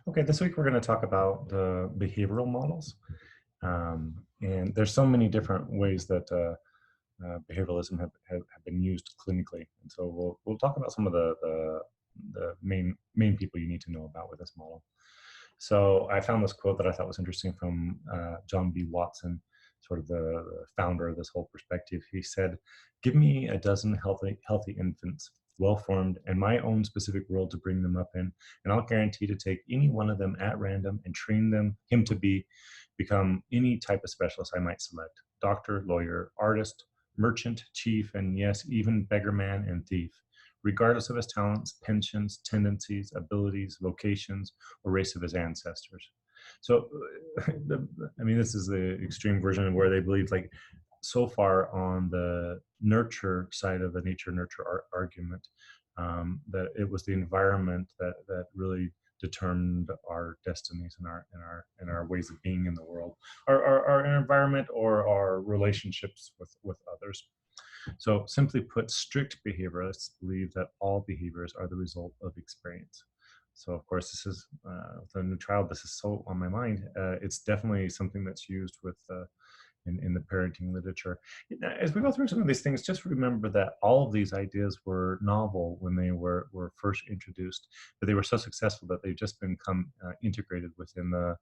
Okay, this week we're going to talk about the behavioral models. And there's so many different ways that behavioralism have been used clinically. And so we'll talk about some of the main people you need to know about with this model. So I found this quote that I thought was interesting from John B. Watson, sort of the founder of this whole perspective. He said, "Give me a dozen healthy infants, well-formed, and my own specific world to bring them up in, and I'll guarantee to take any one of them at random and train him to become any type of specialist I might select: doctor, lawyer, artist, merchant, chief, and yes, even beggar man and thief, regardless of his talents, pensions, tendencies, abilities, vocations, or race of his ancestors." So, I mean, this is the extreme version of where they believe, like, so far on the nurture side of the nature nurture argument, that it was the environment that really determined our destinies and our ways of being in the world, our environment or our relationships with others. So, simply put, strict behavioralists believe that all behaviors are the result of experience. So, of course, this is with a new child. This is so on my mind. It's definitely something that's used in the parenting literature. As we go through some of these things, just remember that all of these ideas were novel when they were first introduced, but they were so successful that they've just become integrated within the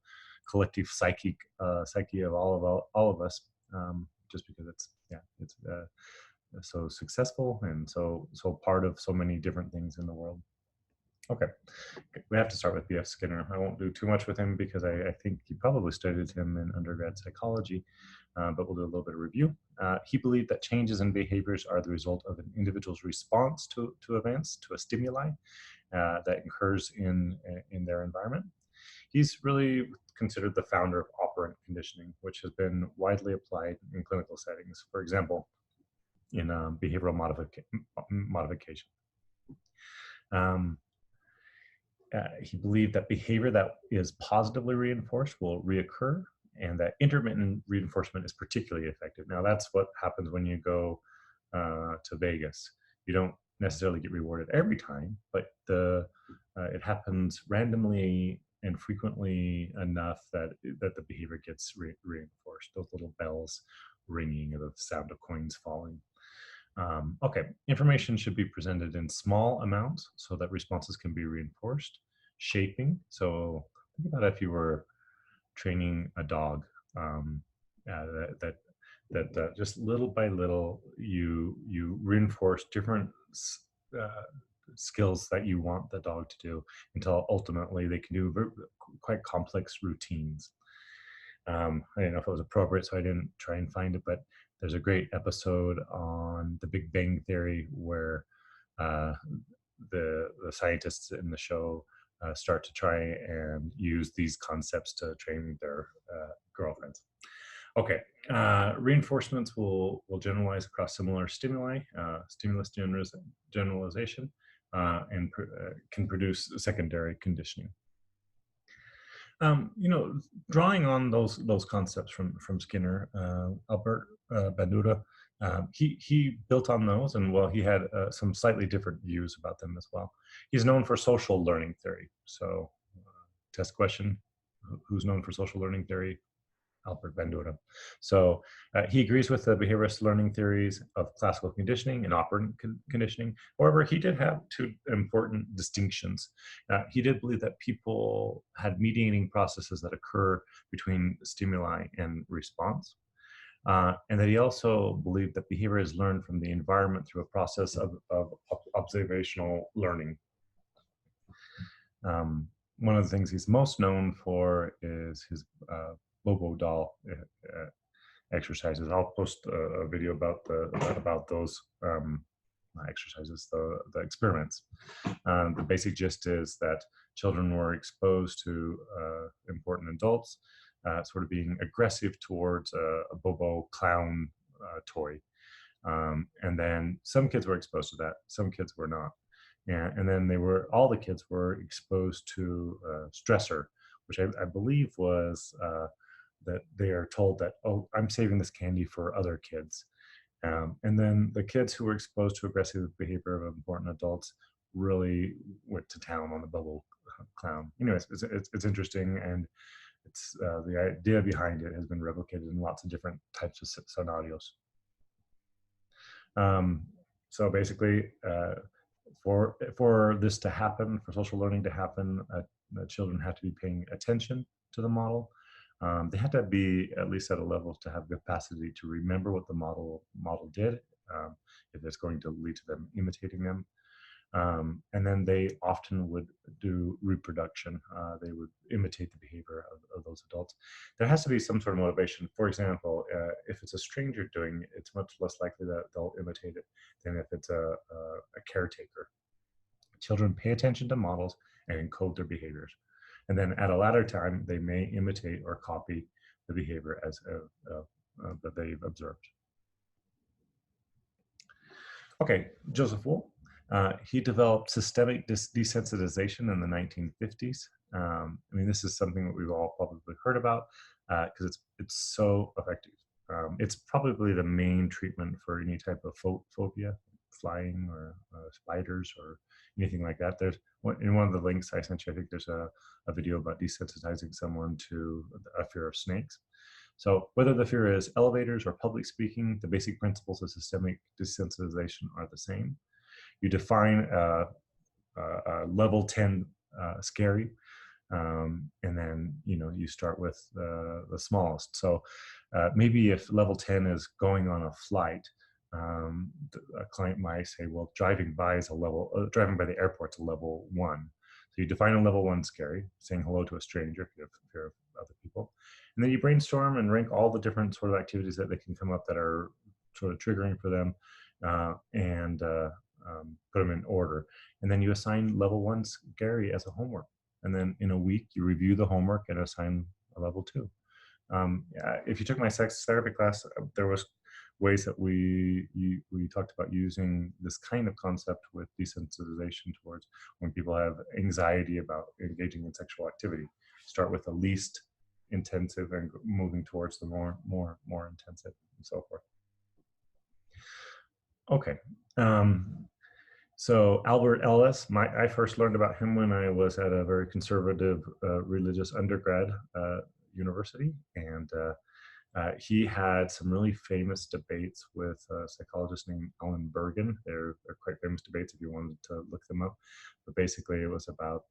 collective psyche of all of us. Just because it's so successful and so part of so many different things in the world. Okay, we have to start with B.F. Skinner. I won't do too much with him because I think you probably studied him in undergrad psychology, but we'll do a little bit of review. He believed that changes in behaviors are the result of an individual's response to events, to a stimuli that occurs in their environment. He's really considered the founder of operant conditioning, which has been widely applied in clinical settings. For example, in behavioral modification. Um, he believed that behavior that is positively reinforced will reoccur, and that intermittent reinforcement is particularly effective. Now, that's what happens when you go to Vegas. You don't necessarily get rewarded every time, but it happens randomly and frequently enough that the behavior gets reinforced. Those little bells ringing, or the sound of coins falling. Okay, information should be presented in small amounts so that responses can be reinforced. Shaping, so think about if you were training a dog, um, just little by little you reinforce different uh, skills that you want the dog to do until ultimately they can do quite complex routines. I didn't know if it was appropriate, so I didn't try and find it, but there's a great episode on the Big Bang Theory where uh, the scientists in the show start to try and use these concepts to train their girlfriends. Okay, reinforcements will generalize across similar stimuli, stimulus generalization, and can produce secondary conditioning. You know, drawing on those concepts from Skinner, Albert Bandura, he built on those, and well, he had some slightly different views about them as well. He's known for social learning theory. So, test question: who's known for social learning theory? Albert Bandura. So he agrees with the behaviorist learning theories of classical conditioning and operant conditioning. However, he did have two important distinctions. He did believe that people had mediating processes that occur between stimuli and response. And that he also believed that behavior is learned from the environment through a process of observational learning. One of the things he's most known for is his Bobo doll exercises. I'll post a video about those exercises, the experiments. The basic gist is that children were exposed to important adults, sort of being aggressive towards a Bobo clown toy. And then some kids were exposed to that, some kids were not. And then all the kids were exposed to stressor, which I believe was that they are told that, oh, I'm saving this candy for other kids. And then the kids who were exposed to aggressive behavior of important adults really went to town on the bubble clown. Anyways, it's interesting, and it's the idea behind it has been replicated in lots of different types of scenarios. Um, so basically, for this to happen, for social learning to happen, the children have to be paying attention to the model. They have to be at least at a level to have the capacity to remember what the model did, if it's going to lead to them imitating them. And then they often would do reproduction. They would imitate the behavior of those adults. There has to be some sort of motivation. For example, if it's a stranger doing it, it's much less likely that they'll imitate it than if it's a caretaker. Children pay attention to models and encode their behaviors. And then at a later time, they may imitate or copy the behavior that they've observed. Okay, Joseph Wool. He developed systemic desensitization in the 1950s. I mean, this is something that we've all probably heard about because it's so effective. It's probably the main treatment for any type of phobia, flying or spiders or anything like that. There's in one of the links I sent you, I think there's a video about desensitizing someone to a fear of snakes. So whether the fear is elevators or public speaking, the basic principles of systemic desensitization are the same. You define level 10 scary, and then you start with the smallest. So maybe if level 10 is going on a flight, a client might say, well, driving by the airport's a level 1. So you define a level 1 scary, saying hello to a stranger if you have fear of other people. And then you brainstorm and rank all the different sort of activities that they can come up that are sort of triggering for them, and put them in order. And then you assign level 1 scary as a homework. And then in a week, you review the homework and assign a level 2. If you took my sex therapy class, there was ways that we talked about using this kind of concept with desensitization towards when people have anxiety about engaging in sexual activity. Start with the least intensive and moving towards the more intensive and so forth. Okay. So Albert Ellis, I first learned about him when I was at a very conservative religious undergrad university, and he had some really famous debates with a psychologist named Alan Bergen. They're quite famous debates if you wanted to look them up. But basically, it was about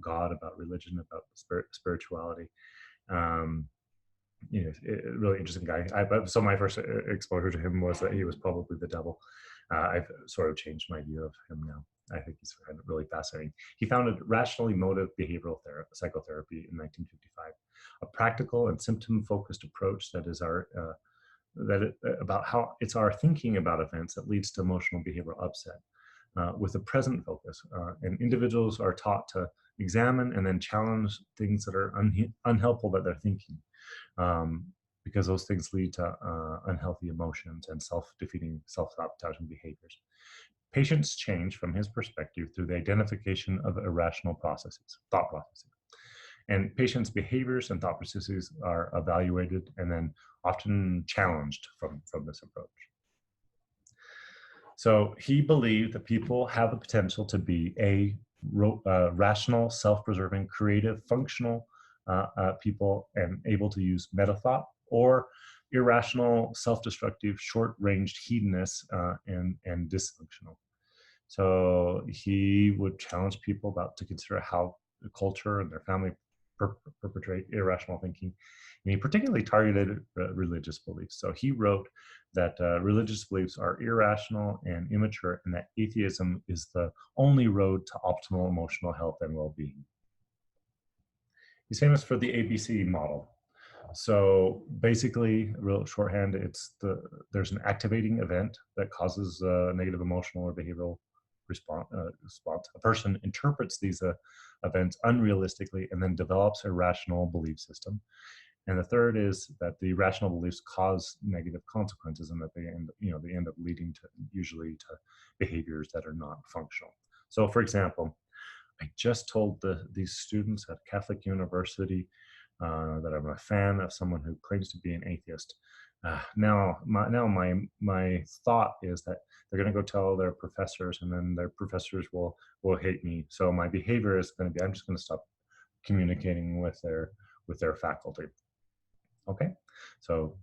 God, about religion, about spirituality. Really interesting guy. So my first exposure to him was that he was probably the devil. I've sort of changed my view of him now. I think he's kind of really fascinating. He founded rationally motive behavioral psychotherapy in 1955, a practical and symptom-focused approach that is about how it's our thinking about events that leads to emotional behavioral upset, with a present focus. And individuals are taught to examine and then challenge things that are unhelpful that they're thinking, because those things lead to unhealthy emotions and self-defeating, self-sabotaging behaviors. Patients change from his perspective through the identification of irrational thought processes. And patients' behaviors and thought processes are evaluated and then often challenged from this approach. So he believed that people have the potential to be rational, self-preserving, creative, functional people and able to use meta thought, or irrational, self-destructive, short-ranged hedonists and dysfunctional. So he would challenge people to consider how the culture and their family perpetrate irrational thinking. And he particularly targeted religious beliefs. So he wrote that religious beliefs are irrational and immature, and that atheism is the only road to optimal emotional health and well-being. He's famous for the ABC model. So basically, real shorthand, there's an activating event that causes a negative emotional or behavioral response. A person interprets these events unrealistically and then develops a rational belief system. And the third is that the rational beliefs cause negative consequences, and that they end up leading usually to behaviors that are not functional. So, for example, I just told these students at Catholic University that I'm a fan of someone who claims to be an atheist. Now my thought is that they're going to go tell their professors, and then their professors will hate me. So my behavior is going to be, I'm just going to stop communicating with their faculty. Okay, so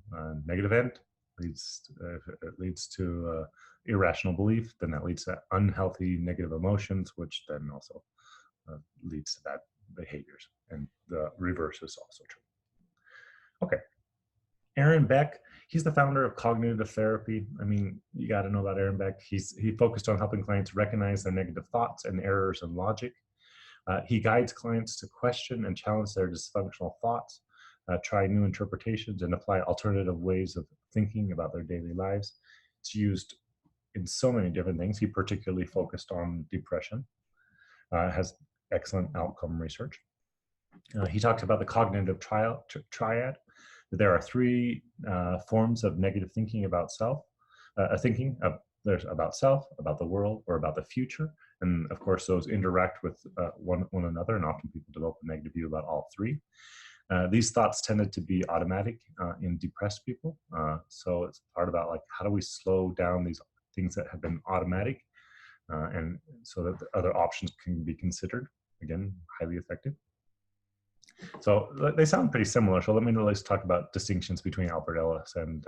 negative end leads if it leads to irrational belief, then that leads to unhealthy negative emotions, which then also leads to bad behaviors, and the reverse is also true. Okay, Aaron Beck, he's the founder of cognitive therapy. I mean, you got to know about Aaron Beck. He focused on helping clients recognize their negative thoughts and errors in logic. He guides clients to question and challenge their dysfunctional thoughts, try new interpretations, and apply alternative ways of thinking about their daily lives. It's used in so many different things. He particularly focused on depression, has excellent outcome research. He talks about the cognitive triad. There are three forms of negative thinking about self. There's about self, about the world, or about the future. And of course, those interact with one another, and often people develop a negative view about all three. These thoughts tended to be automatic in depressed people. So it's part about like, how do we slow down these things that have been automatic, and so that the other options can be considered. Again, highly effective. So they sound pretty similar. So let me let's talk about distinctions between Albert Ellis and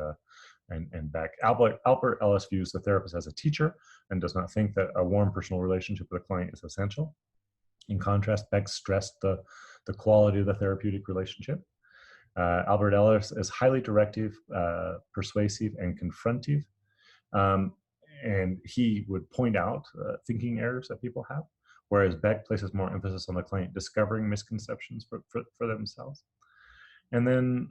Beck. Albert Ellis views the therapist as a teacher and does not think that a warm personal relationship with a client is essential. In contrast, Beck stressed the quality of the therapeutic relationship. Albert Ellis is highly directive, persuasive, and confrontive. And he would point out thinking errors that people have, whereas Beck places more emphasis on the client discovering misconceptions for themselves. And then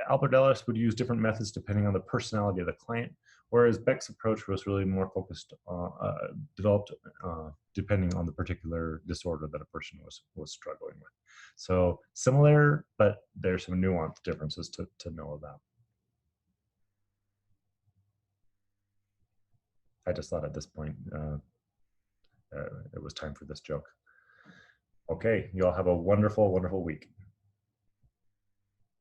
Albert Ellis would use different methods depending on the personality of the client, whereas Beck's approach was really more focused on, developed depending on the particular disorder that a person was struggling with. So similar, but there's some nuanced differences to know about. I just thought at this point it was time for this joke. Okay, you all have a wonderful, wonderful week.